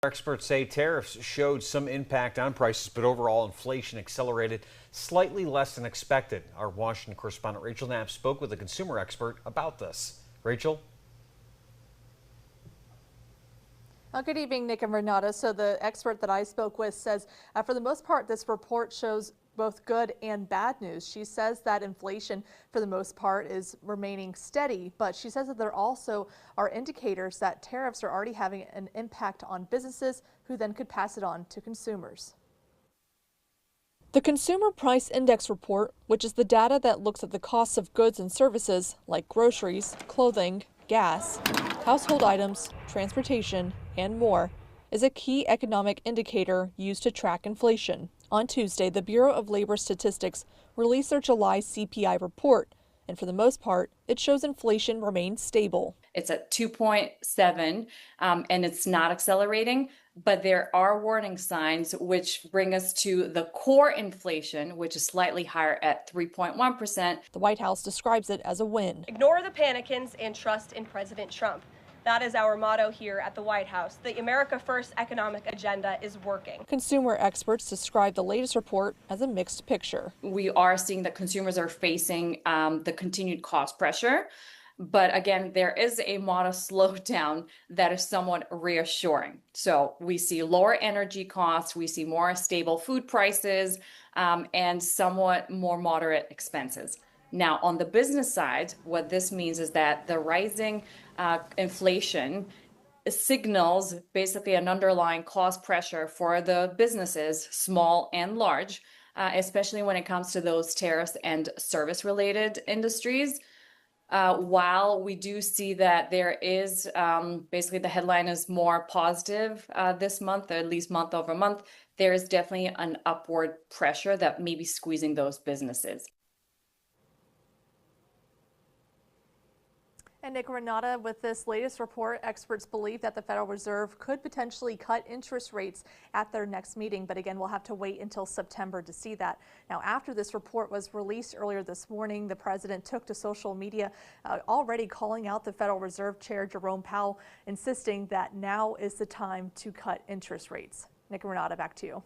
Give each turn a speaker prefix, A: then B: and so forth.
A: Experts say tariffs showed some impact on prices, but overall inflation accelerated slightly less than expected. Our Washington correspondent Rachel Knapp spoke with a consumer expert about this. Rachel?
B: Good evening, Nick and Renata. So the expert that I spoke with says for the most part, this report shows both good and bad news. She says that inflation, for the most part, is remaining steady, but she says that there also are indicators that tariffs are already having an impact on businesses who then could pass it on to consumers. The Consumer Price Index report, which is the data that looks at the costs of goods and services like groceries, clothing, gas, household items, transportation, and more, is a key economic indicator used to track inflation. On Tuesday, the Bureau of Labor Statistics released their July CPI report, and for the most part, it shows inflation remains stable.
C: It's at 2.7, and it's not accelerating, but there are warning signs which bring us to the core inflation, which is slightly higher at 3.1%.
B: The White House describes it as a win.
D: Ignore the panicans and trust in President Trump. That is our motto here at the White House. The America First economic agenda is working.
B: Consumer experts describe the latest report as a mixed picture.
C: We are seeing that consumers are facing the continued cost pressure. But again, there is a modest slowdown that is somewhat reassuring. So we see lower energy costs, we see more stable food prices, and somewhat more moderate expenses. Now, on the business side, what this means is that the rising inflation signals basically an underlying cost pressure for the businesses, small and large, especially when it comes to those tariffs and service-related industries. While we do see that there is basically the headline is more positive this month, or at least month over month, there is definitely an upward pressure that may be squeezing those businesses.
B: And Nick, Renata, with this latest report, experts believe that the Federal Reserve could potentially cut interest rates at their next meeting. But again, we'll have to wait until September to see that. Now, after this report was released earlier this morning, the president took to social media already calling out the Federal Reserve Chair Jerome Powell, insisting that now is the time to cut interest rates. Nick and Renata, back to you.